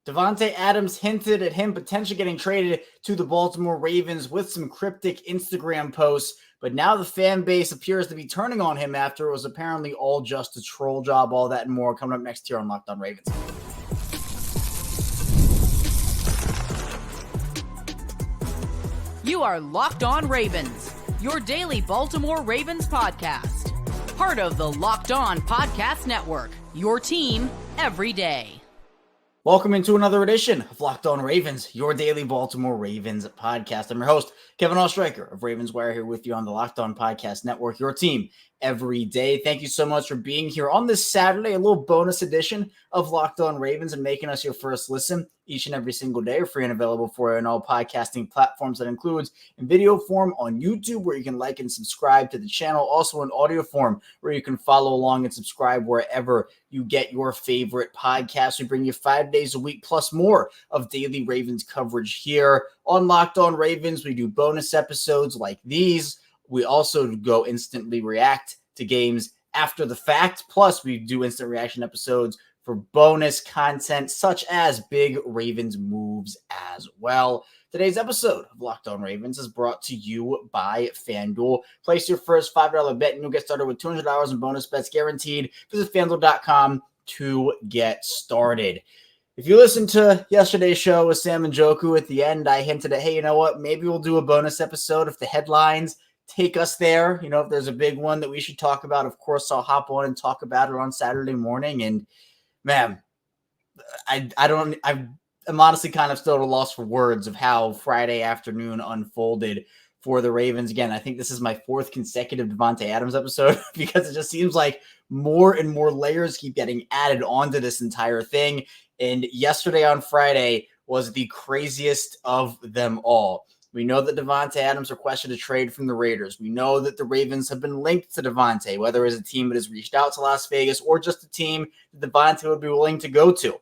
Davante Adams hinted at him potentially getting traded to the Baltimore Ravens with some cryptic Instagram posts, but now the fan base appears to be turning on him after it was apparently all just a troll job. All that and more coming up next here on Locked On Ravens. You are Locked On Ravens, your daily Baltimore Ravens podcast. Part of the Locked On Podcast Network, your team every day. Welcome into another edition of Locked On Ravens, your daily Baltimore Ravens podcast. I'm your host, Kevin Oestreicher of Ravens Wire, here with you on the Locked On Podcast Network, your team every day. Thank you so much for being here on this Saturday, a little bonus edition of Locked On Ravens and making us your first listen each and every single day. Are free and available for you on all podcasting platforms. That includes in video form on YouTube, where you can like and subscribe to the channel. Also in audio form, where you can follow along and subscribe wherever you get your favorite podcasts. We bring you 5 days a week plus more of daily Ravens coverage here on Locked On Ravens. We do bonus episodes like these. We also go instantly react to games after the fact. Plus, we do instant reaction episodes for bonus content, such as big Ravens moves as well. Today's episode of Locked On Ravens is brought to you by FanDuel. Place your first $5 bet and you'll get started with $200 in bonus bets guaranteed. Visit FanDuel.com to get started. If you listened to yesterday's show with Sam and Joku, at the end, I hinted at, hey, you know what? Maybe we'll do a bonus episode if the headlines take us there. You know, if there's a big one that we should talk about, of course, I'll hop on and talk about it on Saturday morning. And man, I'm honestly kind of still at a loss for words of how Friday afternoon unfolded for the Ravens. Again, I think this is my fourth consecutive Davante Adams episode because it just seems like more and more layers keep getting added onto this entire thing. And yesterday on Friday was the craziest of them all. We know that Davante Adams requested a trade from the Raiders. We know that the Ravens have been linked to Davante, whether it's a team that has reached out to Las Vegas or just a team that Davante would be willing to go to.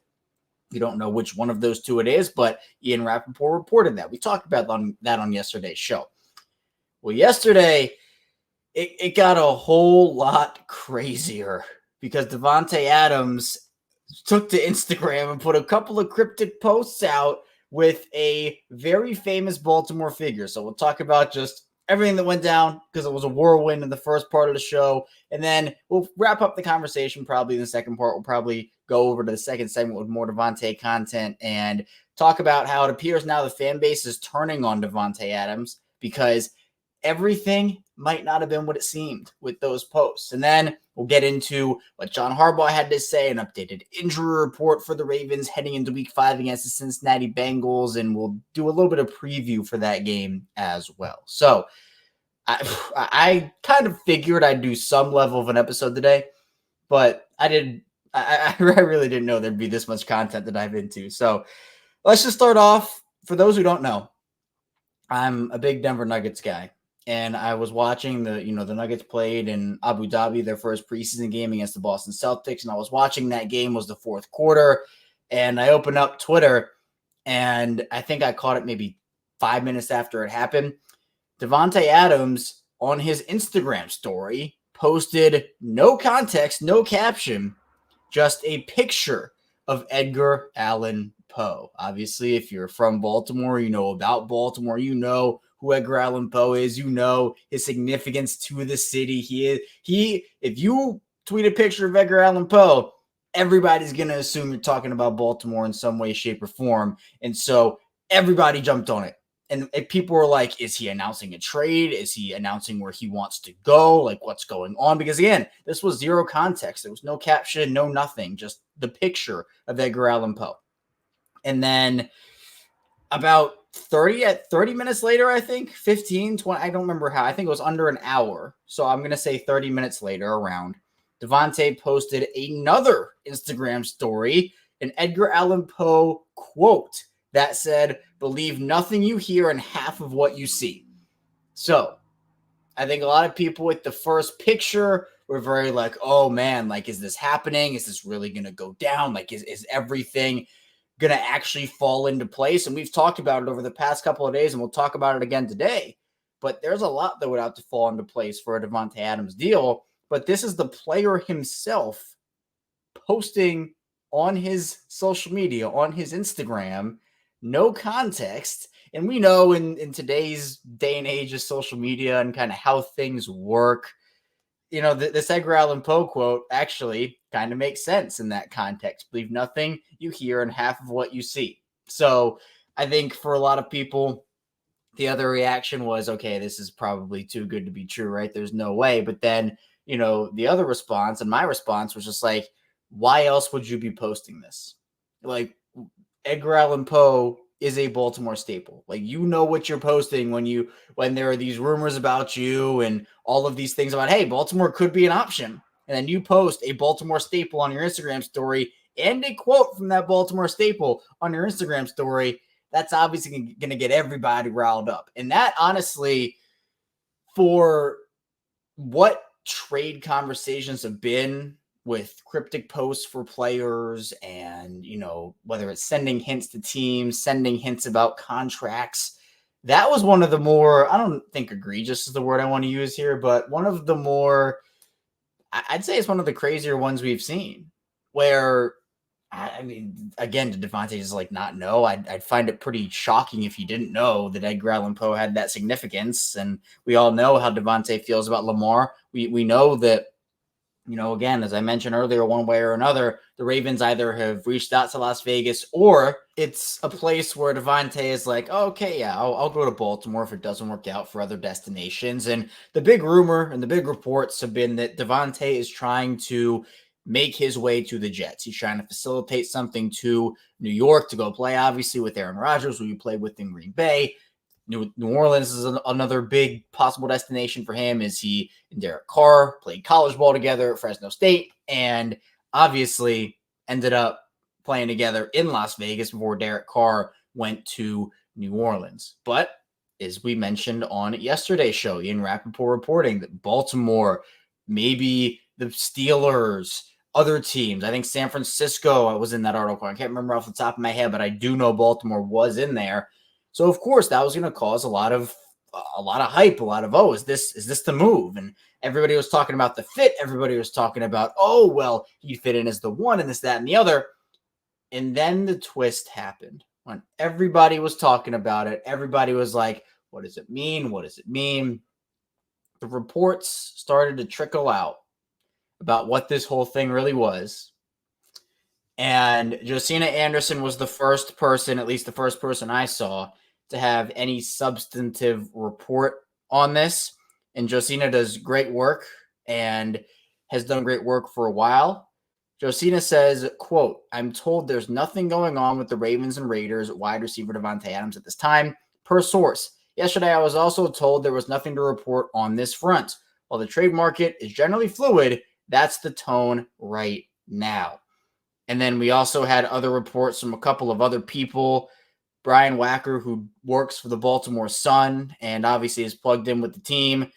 We don't know which one of those two it is, but Ian Rappaport reported that. We talked about that on yesterday's show. Well, yesterday, it got a whole lot crazier because Davante Adams took to Instagram and put a couple of cryptic posts out with a very famous Baltimore figure. So we'll talk about just everything that went down because it was a whirlwind in the first part of the show. And then we'll wrap up the conversation probably in the second part. We'll probably go over to the second segment with more Davante content and talk about how it appears now the fan base is turning on Davante Adams because everything might not have been what it seemed with those posts. And then we'll get into what John Harbaugh had to say, an updated injury report for the Ravens heading into week 5 against the Cincinnati Bengals, and we'll do a little bit of preview for that game as well. So I kind of figured I'd do some level of an episode today, but I really didn't know there'd be this much content to dive into. So let's just start off. For those who don't know, I'm a big Denver Nuggets guy. And I was watching the Nuggets played in Abu Dhabi, their first preseason game against the Boston Celtics. And I was watching that game, was the fourth quarter. And I opened up Twitter and I think I caught it maybe 5 minutes after it happened. Davante Adams on his Instagram story posted no context, no caption, just a picture of Edgar Allan Poe. Obviously, if you're from Baltimore, you know about Baltimore, you know who Edgar Allan Poe is, you know his significance to the city. If you tweet a picture of Edgar Allan Poe, everybody's going to assume you're talking about Baltimore in some way, shape, or form. And so everybody jumped on it. And people were like, is he announcing a trade? Is he announcing where he wants to go? Like, what's going on? Because again, this was zero context. There was no caption, no nothing, just the picture of Edgar Allan Poe. And then about 30 minutes later, I think 15, 20, I don't remember how. I think it was under an hour. So I'm going to say 30 minutes later around. Davante posted another Instagram story, an Edgar Allan Poe quote that said, "Believe nothing you hear and half of what you see." So I think a lot of people with the first picture were very like, oh man, like, is this happening? Is this really going to go down? Like, is everything going to actually fall into place? And we've talked about it over the past couple of days, and we'll talk about it again today. But there's a lot that would have to fall into place for a Davante Adams deal. But this is the player himself posting on his social media, on his Instagram, no context. And we know in today's day and age of social media and kind of how things work, this Edgar Allan Poe quote actually kind of makes sense in that context. Believe nothing you hear and half of what you see. So I think for a lot of people, the other reaction was, okay, this is probably too good to be true, right? There's no way. But then, the other response and my response was just like, why else would you be posting this? Like, Edgar Allan Poe is a Baltimore staple. Like, what you're posting when there are these rumors about you and all of these things about, hey, Baltimore could be an option. And then you post a Baltimore staple on your Instagram story and a quote from that Baltimore staple on your Instagram story. That's obviously going to get everybody riled up. And that, honestly, for what trade conversations have been with cryptic posts for players and, whether it's sending hints to teams, sending hints about contracts, that was one of the more, I don't think egregious is the word I want to use here, but one of the more, I'd say it's one of the crazier ones we've seen, where, I mean, again, did Davante just not know? I'd find it pretty shocking if you didn't know that Edgar Allan Poe had that significance. And we all know how Davante feels about Lamar. We know that, again, as I mentioned earlier, one way or another, the Ravens either have reached out to Las Vegas or it's a place where Davante is like, oh, okay, yeah, I'll go to Baltimore if it doesn't work out for other destinations. And the big rumor and the big reports have been that Davante is trying to make his way to the Jets. He's trying to facilitate something to New York to go play, obviously, with Aaron Rodgers, who he played with in Green Bay. New Orleans is another big possible destination for him. Is he and Derrick Carr played college ball together at Fresno State and obviously ended up playing together in Las Vegas before Derrick Carr went to New Orleans. But as we mentioned on yesterday's show, Ian Rappaport reporting that Baltimore, maybe the Steelers, other teams, I think San Francisco was in that article. I can't remember off the top of my head, but I do know Baltimore was in there. So of course that was going to cause a lot of hype, a lot of, is this the move? And everybody was talking about the fit. Everybody was talking about, he'd fit in as the one and this, that, and the other. And then the twist happened when everybody was talking about it. Everybody was like, what does it mean? What does it mean? The reports started to trickle out about what this whole thing really was. And Josina Anderson was the first person, at least the first person I saw, to have any substantive report on this. And Josina does great work and has done great work for a while. Josina says, quote, I'm told there's nothing going on with the Ravens and Raiders wide receiver Davante Adams at this time, per source. Yesterday, I was also told there was nothing to report on this front. While the trade market is generally fluid, that's the tone right now. And then we also had other reports from a couple of other people. Brian Wacker, who works for the Baltimore Sun and obviously is plugged in with the team,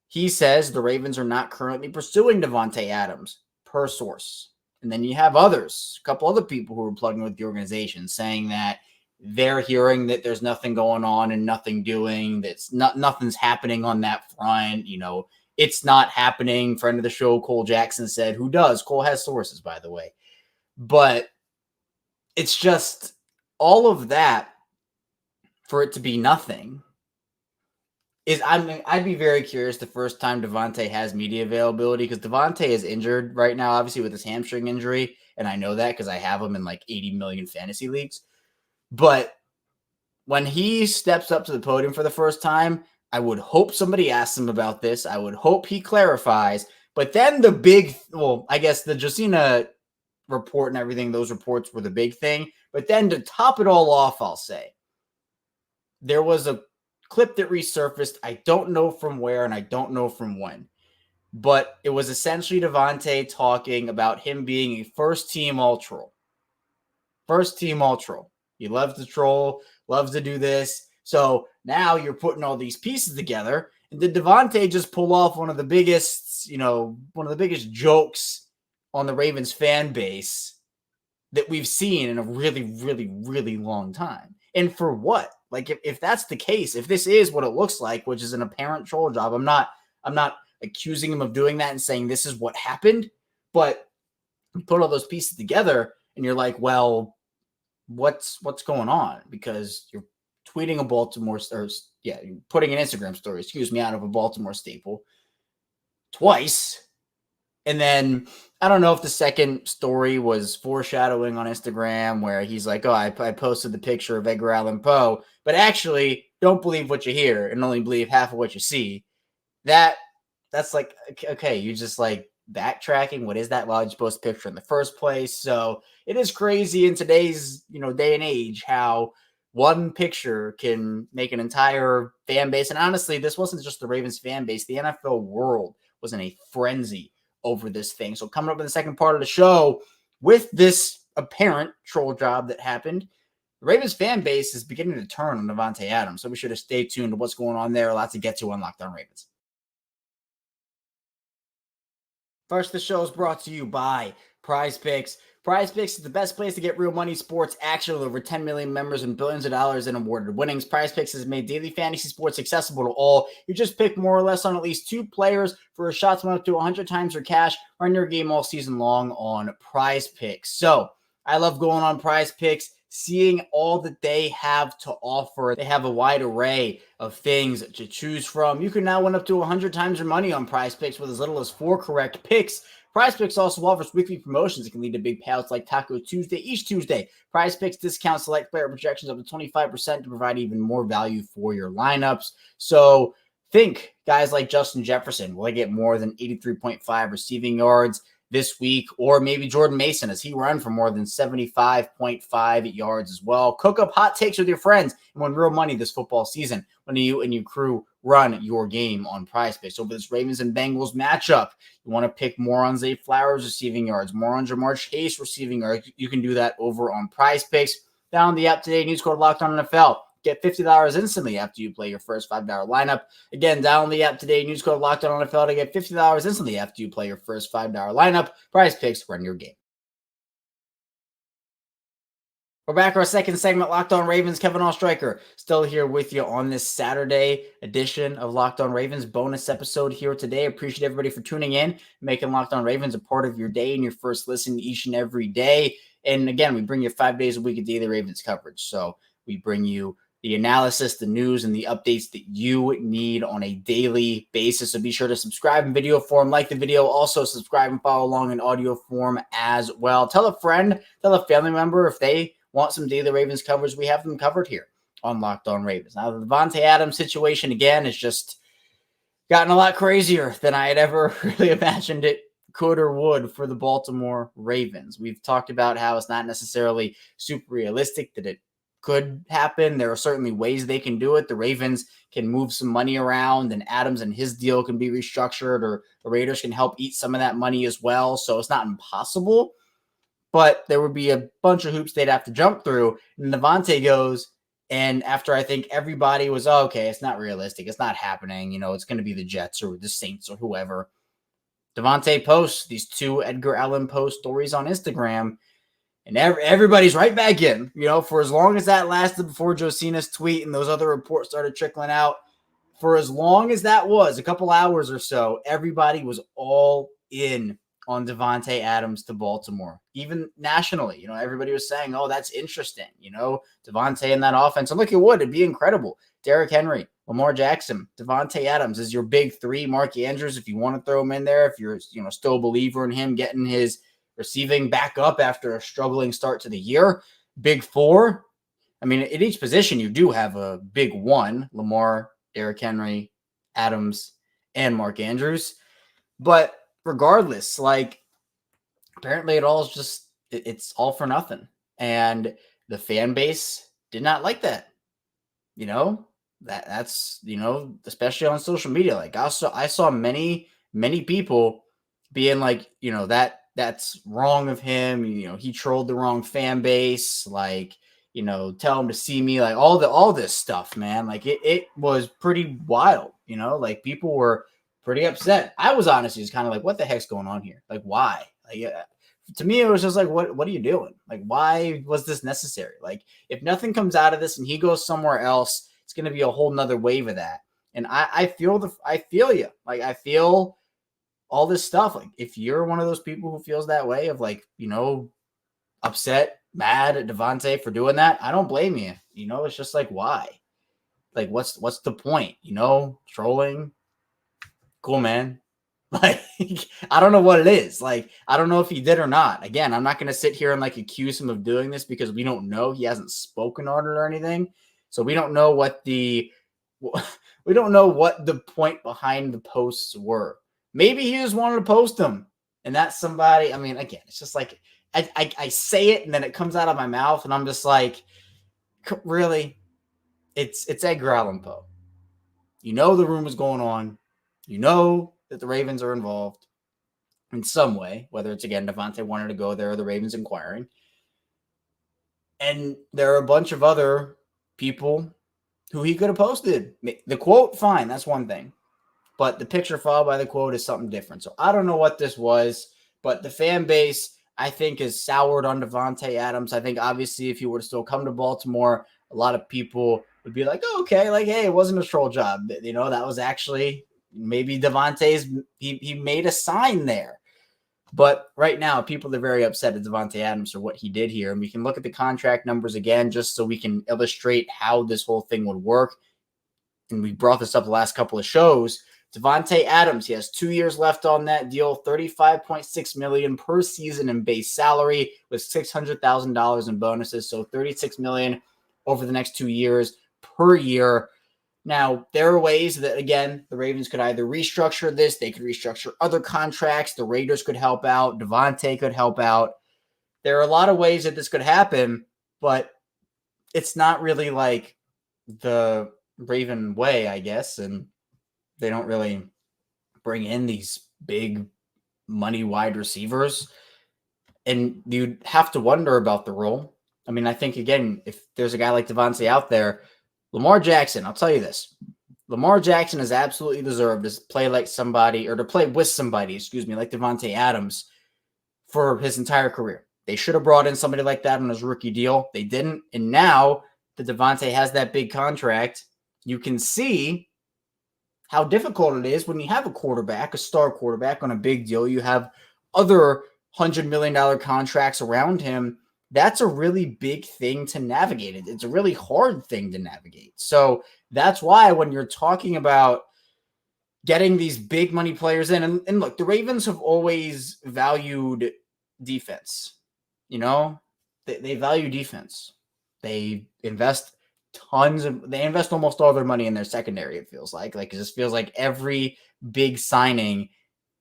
he says the Ravens are not currently pursuing Davante Adams, per source. And then you have others, a couple other people who are plugging with the organization saying that they're hearing that there's nothing going on and nothing doing, nothing's happening on that front. It's not happening. Friend of the show, Cole Jackson, said, who does? Cole has sources, by the way. But it's just all of that for it to be nothing I'd be very curious the first time Davante has media availability, because Davante is injured right now, obviously with his hamstring injury. And I know that because I have him in 80 million fantasy leagues. But when he steps up to the podium for the first time, I would hope somebody asks him about this. I would hope he clarifies. But then I guess the Josina report and everything, those reports were the big thing. But then to top it all off, I'll say, there was a clip that resurfaced. I don't know from where and I don't know from when. But it was essentially Davante talking about him being a first-team All-Troll. First-team All-Troll. He loves to troll, loves to do this. So now you're putting all these pieces together. And did Davante just pull off one of the biggest jokes on the Ravens fan base that we've seen in a really, really, really long time? And for what? If that's the case, if this is what it looks like, which is an apparent troll job, I'm not accusing him of doing that and saying this is what happened, but put all those pieces together and you're like, well, what's going on? Because you're tweeting a Baltimore, or you're putting an Instagram story, out of a Baltimore staple twice. And then I don't know if the second story was foreshadowing on Instagram where he's like, oh, I posted the picture of Edgar Allan Poe, but actually don't believe what you hear and only believe half of what you see. That's like, okay, you just like backtracking. What is that? Why did you post a picture in the first place? So it is crazy in today's, day and age how one picture can make an entire fan base. And honestly, this wasn't just the Ravens fan base. The NFL world was in a frenzy over this thing. So coming up in the second part of the show with this apparent troll job that happened, the Ravens fan base is beginning to turn on Davante Adams. So we should have stayed tuned to what's going on there. A lot to get to on Locked On Ravens. First, the show is brought to you by PrizePicks. PrizePicks is the best place to get real money sports action with over 10 million members and billions of dollars in awarded winnings. PrizePicks has made daily fantasy sports accessible to all. You just pick more or less on at least 2 players for a shot to win up to 100 times your cash. Run your game all season long on PrizePicks. So I love going on PrizePicks, seeing all that they have to offer. They have a wide array of things to choose from. You can now win up to 100 times your money on PrizePicks with as little as 4 correct picks. PrizePicks also offers weekly promotions that can lead to big payouts like Taco Tuesday each Tuesday. PrizePicks discounts select player projections up to 25% to provide even more value for your lineups. So think guys like Justin Jefferson, will they get more than 83.5 receiving yards this week? Or maybe Jordan Mason, as he run for more than 75.5 yards as well. Cook up hot takes with your friends and win real money this football season when you and your crew run your game on PrizePicks. Over this Ravens and Bengals matchup, you want to pick more on Zay Flowers receiving yards, more on Jamar Chase receiving yards. You can do that over on PrizePicks. Download the app today and use code Locked On NFL. Get $50 instantly after you play your first $5 lineup. Again, download the app today and use code Locked On NFL to get $50 instantly after you play your first $5 lineup. PrizePicks, run your game. We're back our second segment, Locked On Ravens. Kevin Oestreicher still here with you on this Saturday edition of Locked On Ravens. Bonus episode here today. Appreciate everybody for tuning in, making Locked On Ravens a part of your day and your first listen each and every day. And again, we bring you 5 days a week of daily Ravens coverage. So we bring you the analysis, the news, and the updates that you need on a daily basis. So be sure to subscribe in video form, like the video. Also subscribe and follow along in audio form as well. Tell a friend, tell a family member if they want some daily Ravens coverage. We have them covered here on Locked On Ravens. Now, the Davante Adams situation, again, has just gotten a lot crazier than I had ever really imagined it could or would for the Baltimore Ravens. We've talked about how it's not necessarily super realistic that it could happen. There are certainly ways they can do it. The Ravens can move some money around, and Adams and his deal can be restructured, or the Raiders can help eat some of that money as well. So it's not impossible, but there would be a bunch of hoops they'd have to jump through. And Davante goes, and after I think everybody was, oh, okay, it's not realistic, it's not happening, it's going to be the Jets or the Saints or whoever. Davante posts these 2 Edgar Allan Poe stories on Instagram, and everybody's right back in, for as long as that lasted before Josina's tweet and those other reports started trickling out. For as long as that was, a couple hours or so, everybody was all in on Davante Adams to Baltimore, even nationally. Everybody was saying, oh, that's interesting. Davante in that offense. And look, it'd be incredible. Derrick Henry, Lamar Jackson, Davante Adams is your big 3. Mark Andrews, if you want to throw him in there, if you're, still a believer in him getting his receiving back up after a struggling start to the year. Big 4. I mean, at each position, you do have a big 1, Lamar, Derrick Henry, Adams, and Mark Andrews. But regardless, apparently it's all for nothing. And the fan base did not like that. That's especially on social media. I saw many people being like, that's wrong of him. He trolled the wrong fan base. Tell him to see me, all this stuff, man. It was pretty wild, people were pretty upset. I was honestly just kind of like, what the heck's going on here? Why? To me, it was just like, what are you doing? Why was this necessary? If nothing comes out of this and he goes somewhere else, it's going to be a whole nother wave of that. And I feel you. I feel all this stuff. If you're one of those people who feels that way of upset, mad at Davante for doing that, I don't blame you. It's just like, why? Like, what's the point? Trolling. Cool, man. Like, I don't know what it is. Like, I don't know if he did or not. Again, I'm not going to sit here and accuse him of doing this because we don't know. He hasn't spoken on it or anything. So we don't know what the point behind the posts were. Maybe he just wanted to post them. And that's somebody, again, it's just like, I say it and then it comes out of my mouth and I'm just like, really? It's Edgar Allan Poe. The rumor's going on. That the Ravens are involved in some way, whether it's, again, Davante wanted to go there or the Ravens inquiring. And there are a bunch of other people who he could have posted. The quote, fine, that's one thing. But the picture followed by the quote is something different. So I don't know what this was, but the fan base, I think, is soured on Davante Adams. I think, obviously, if he were to still come to Baltimore, a lot of people would be like, oh, okay, hey, it wasn't a troll job. That was actually maybe Davante's, he made a sign there. But right now, people are very upset at Davante Adams for what he did here. And we can look at the contract numbers again, just so we can illustrate how this whole thing would work. And we brought this up the last couple of shows. Davante Adams, he has 2 years left on that deal, $35.6 million per season in base salary with $600,000 in bonuses. So $36 million over the next 2 years per year. Now, there are ways that, again, the Ravens could either restructure this. They could restructure other contracts. The Raiders could help out. Davante could help out. There are a lot of ways that this could happen, but it's not really like the Raven way, I guess. And they don't really bring in these big money wide receivers. And you'd have to wonder about the role. I think, again, if there's a guy like Davante out there, Lamar Jackson, I'll tell you this. Lamar Jackson has absolutely deserved to play like somebody, or to play with somebody, like Davante Adams for his entire career. They should have brought in somebody like that on his rookie deal. They didn't. And now that Davante has that big contract, you can see how difficult it is when you have a star quarterback on a big deal. You have other $100 million contracts around him. That's a really big thing to navigate. It's a really hard thing to navigate. So that's why when you're talking about getting these big money players in, and look, the Ravens have always valued defense. They value defense. They invest almost all their money in their secondary, it feels like. It just feels like every big signing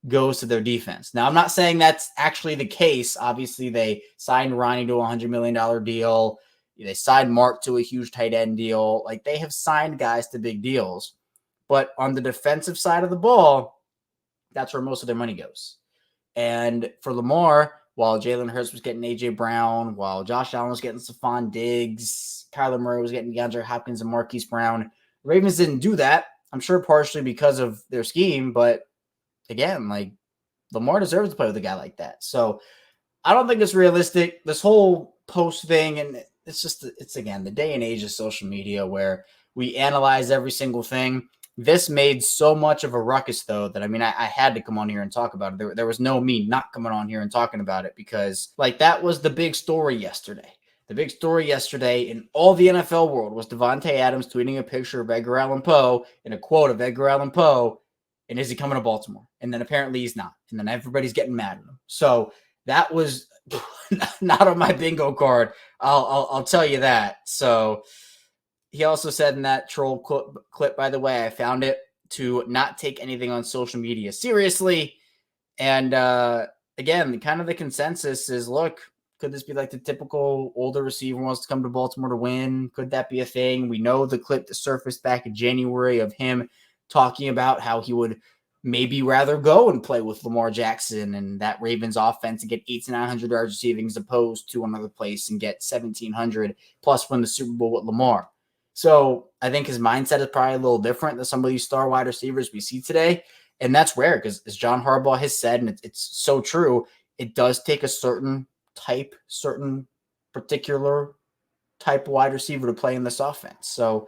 goes to their defense. Now, I'm not saying that's actually the case. Obviously, they signed Ronnie to a $100 million deal. They signed Mark to a huge tight end deal. They have signed guys to big deals. But on the defensive side of the ball, that's where most of their money goes. And for Lamar, while Jalen Hurts was getting A.J. Brown, while Josh Allen was getting Stephon Diggs, Kyler Murray was getting DeAndre Hopkins and Marquise Brown, the Ravens didn't do that. I'm sure partially because of their scheme, but again, Lamar deserves to play with a guy like that. So I don't think it's realistic. This whole post thing, and it's again, the day and age of social media where we analyze every single thing. This made so much of a ruckus, though, that I had to come on here and talk about it. There was no me not coming on here and talking about it because that was the big story yesterday. The big story yesterday in all the NFL world was Davante Adams tweeting a picture of Edgar Allan Poe and a quote of Edgar Allan Poe. And is he coming to Baltimore? And then apparently he's not. And then everybody's getting mad at him. So that was not on my bingo card. I'll tell you that. So he also said in that troll clip, by the way, I found it, to not take anything on social media seriously. And again, kind of the consensus is, look, could this be the typical older receiver wants to come to Baltimore to win? Could that be a thing? We know the clip that surfaced back in January of him talking about how he would maybe rather go and play with Lamar Jackson and that Ravens offense and get 800 to 900 yards receiving as opposed to another place and get 1,700 plus win the Super Bowl with Lamar. So I think his mindset is probably a little different than some of these star wide receivers we see today. And that's rare because, as John Harbaugh has said, and it's so true, it does take a certain particular type of wide receiver to play in this offense. So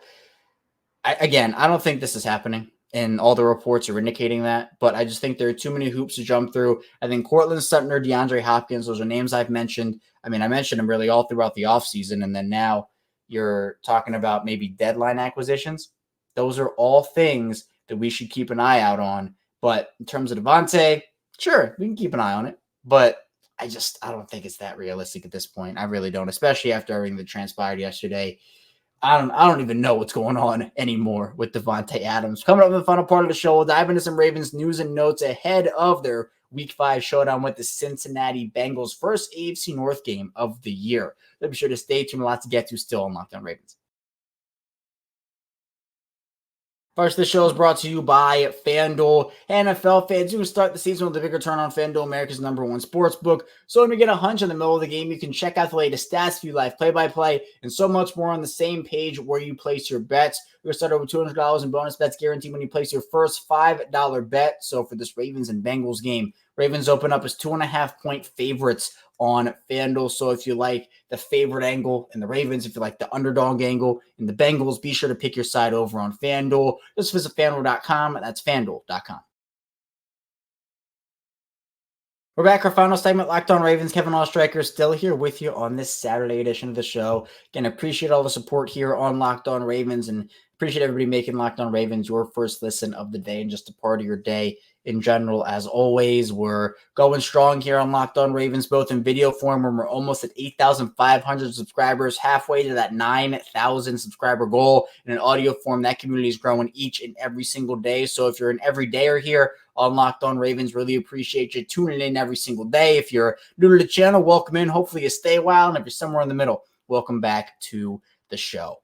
I don't think this is happening. and all the reports are indicating that. But I just think there are too many hoops to jump through. I think Cortland Sutton, DeAndre Hopkins, those are names I've mentioned. I mean, I mentioned them really all throughout the offseason, and then now you're talking about maybe deadline acquisitions. Those are all things that we should keep an eye out on. But in terms of Davante, sure, we can keep an eye on it. But I don't think it's that realistic at this point. I really don't, especially after everything that transpired yesterday. I don't even know what's going on anymore with Davante Adams. Coming up in the final part of the show, we'll dive into some Ravens news and notes ahead of their Week 5 showdown with the Cincinnati Bengals, first AFC North game of the year. So be sure to stay tuned. Lots to get to still on Locked On Ravens. First, the show is brought to you by FanDuel. NFL fans, you can start the season with a big return on FanDuel, America's #1 sports book. So when you get a hunch in the middle of the game, you can check out the latest stats, view live play-by-play, and so much more on the same page where you place your bets. You're going to start over $200 in bonus bets guaranteed when you place your first $5 bet. So for this Ravens and Bengals game, Ravens open up as 2.5-point favorites on FanDuel. So if you like the favorite angle in the Ravens, if you like the underdog angle in the Bengals, be sure to pick your side over on FanDuel. Just visit FanDuel.com. That's FanDuel.com. We're back. Our final segment, Locked On Ravens. Kevin Oestreicher still here with you on this Saturday edition of the show. Again, appreciate all the support here on Locked On Ravens, and appreciate everybody making Locked On Ravens your first listen of the day and just a part of your day in general. As always, we're going strong here on Locked On Ravens, both in video form, where we're almost at 8,500 subscribers, halfway to that 9,000 subscriber goal. In an audio form, that community is growing each and every single day. So if you're an everydayer here on Locked On Ravens, really appreciate you tuning in every single day. If you're new to the channel, welcome in. Hopefully you stay a while. And if you're somewhere in the middle, welcome back to the show.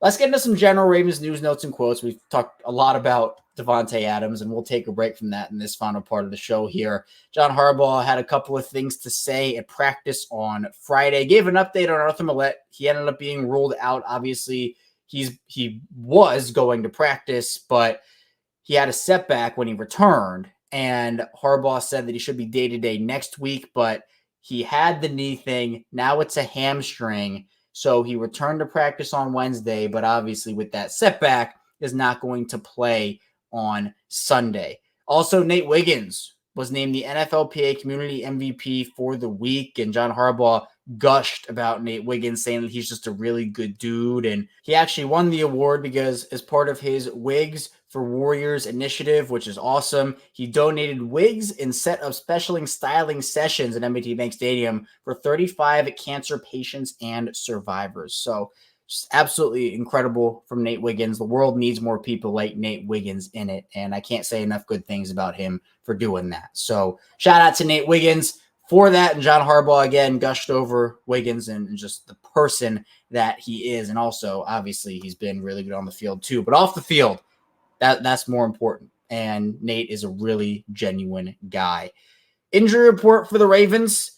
Let's get into some general Ravens news, notes, and quotes. We've talked a lot about Davante Adams, and we'll take a break from that in this final part of the show here. John Harbaugh had a couple of things to say at practice on Friday. Gave an update on Arthur Millette. He ended up being ruled out. Obviously, he was going to practice, but he had a setback when he returned, and Harbaugh said that he should be day-to-day next week, but he had the knee thing. Now it's a hamstring. So he returned to practice on Wednesday, but obviously with that setback is not going to play on Sunday. Also, Nate Wiggins was named the NFLPA Community MVP for the week, and John Harbaugh gushed about Nate Wiggins, saying that he's just a really good dude. And he actually won the award because as part of his Wigs for Warriors initiative, which is awesome, he donated wigs and set up special styling sessions at M&T Bank Stadium for 35 cancer patients and survivors. So just absolutely incredible from Nate Wiggins. The world needs more people like Nate Wiggins in it, and I can't say enough good things about him for doing that. So shout out to Nate Wiggins for that, and John Harbaugh again gushed over Wiggins and just the person that he is, and also obviously he's been really good on the field too, but off the field, that's more important, and Nate is a really genuine guy. Injury report for the Ravens.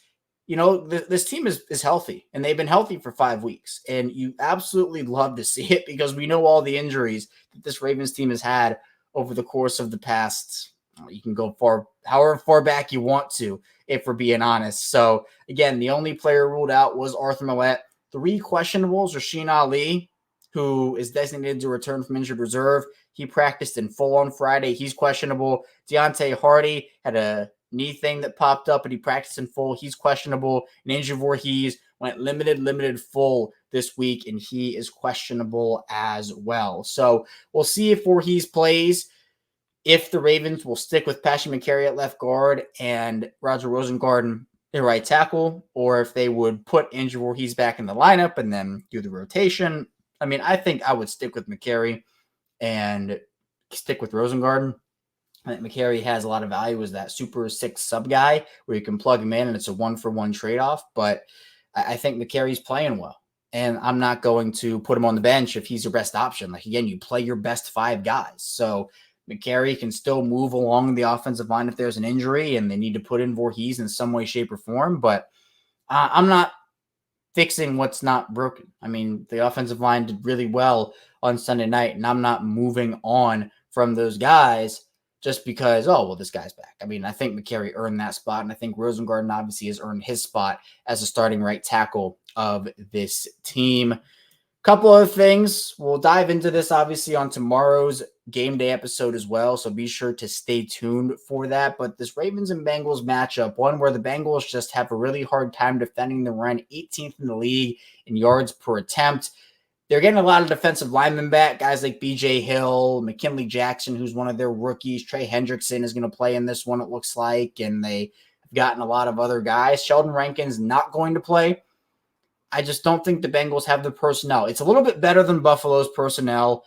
You know, this team is healthy, and they've been healthy for 5 weeks, and you absolutely love to see it because we know all the injuries that this Ravens team has had over the course of the past. You can go however far back you want to, if we're being honest. So, again, the only player ruled out was Arthur Millette. 3 questionables, Rasheen Ali, who is designated to return from injured reserve. He practiced in full on Friday. He's questionable. Deontay Hardy had a knee thing that popped up, and he practiced in full. He's questionable. And Andrew Voorhees went limited full this week, and he is questionable as well. So we'll see if Voorhees plays, if the Ravens will stick with Passion McCarry at left guard and Roger Rosengarten at right tackle, or if they would put Andrew Voorhees back in the lineup and then do the rotation. I mean, I think I would stick with McCarry and stick with Rosengarten. I think McCarry has a lot of value as that Super 6 sub guy where you can plug him in and it's a 1-for-1 trade-off. But I think McCarry's playing well, and I'm not going to put him on the bench if he's your best option. Like, again, you play your best 5 guys. So McCarry can still move along the offensive line if there's an injury and they need to put in Voorhees in some way, shape, or form. But I'm not fixing what's not broken. I mean, the offensive line did really well on Sunday night, and I'm not moving on from those guys just because, this guy's back. I mean, I think McCarry earned that spot, and I think Rosengarten obviously has earned his spot as a starting right tackle of this team. Couple of things. We'll dive into this, obviously, on tomorrow's game day episode as well, so be sure to stay tuned for that. But this Ravens and Bengals matchup, one where the Bengals just have a really hard time defending the run, 18th in the league in yards per attempt. They're getting a lot of defensive linemen back, guys like B.J. Hill, McKinley Jackson, who's one of their rookies. Trey Hendrickson is going to play in this one, it looks like, and they've gotten a lot of other guys. Sheldon Rankins not going to play. I just don't think the Bengals have the personnel. It's a little bit better than Buffalo's personnel,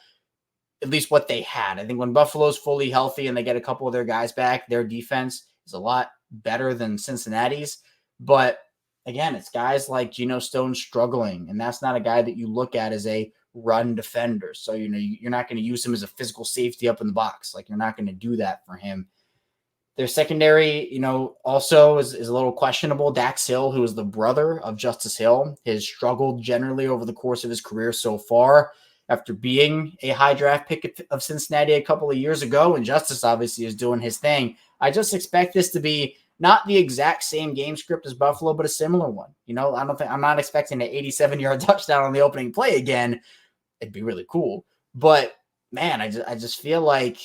at least what they had. I think when Buffalo's fully healthy and they get a couple of their guys back, their defense is a lot better than Cincinnati's. But again, it's guys like Geno Stone struggling, and that's not a guy that you look at as a run defender. So, you're not going to use him as a physical safety up in the box. Like, you're not going to do that for him. Their secondary, also is a little questionable. Dax Hill, who is the brother of Justice Hill, has struggled generally over the course of his career so far after being a high draft pick of Cincinnati a couple of years ago, and Justice obviously is doing his thing. I just expect this to be not the exact same game script as Buffalo, but a similar one. I'm not expecting an 87-yard touchdown on the opening play again. It'd be really cool. But man, I just feel like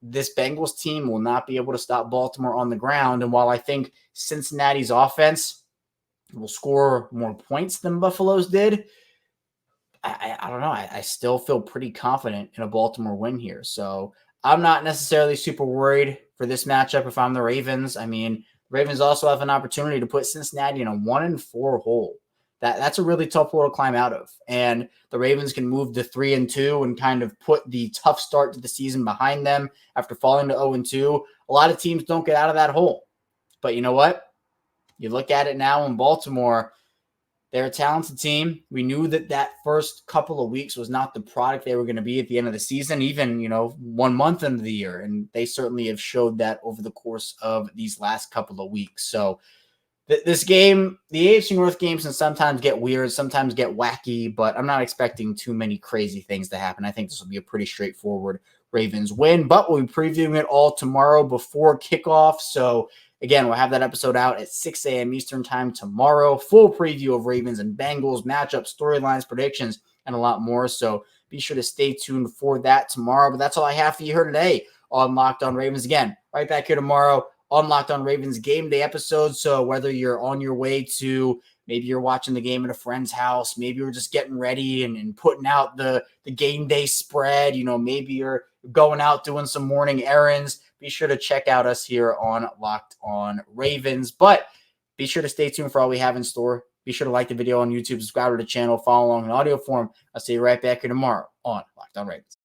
this Bengals team will not be able to stop Baltimore on the ground. And while I think Cincinnati's offense will score more points than Buffalo's did, I don't know. I still feel pretty confident in a Baltimore win here. So I'm not necessarily super worried for this matchup if I'm the Ravens. I mean, the Ravens also have an opportunity to put Cincinnati in a 1-4 hole. That's a really tough hole to climb out of. And the Ravens can move to 3-2 and kind of put the tough start to the season behind them after falling to 0-2. A lot of teams don't get out of that hole. But you know what? You look at it now in Baltimore, they're a talented team. We knew that first couple of weeks was not the product they were going to be at the end of the season, even, 1 month into the year. And they certainly have showed that over the course of these last couple of weeks. So this game, the AFC North games can sometimes get weird, sometimes get wacky, but I'm not expecting too many crazy things to happen. I think this will be a pretty straightforward Ravens win, but we'll be previewing it all tomorrow before kickoff. So again, we'll have that episode out at 6 a.m. Eastern time tomorrow. Full preview of Ravens and Bengals, matchups, storylines, predictions, and a lot more. So be sure to stay tuned for that tomorrow. But that's all I have for you here today on Locked On Ravens. Again, right back here tomorrow on Locked On Ravens game day episode. So whether you're on your way to, maybe you're watching the game at a friend's house, maybe you're just getting ready and putting out the game day spread, maybe you're going out doing some morning errands, be sure to check out us here on Locked On Ravens. But be sure to stay tuned for all we have in store. Be sure to like the video on YouTube, subscribe to the channel, follow along in audio form. I'll see you right back here tomorrow on Locked On Ravens.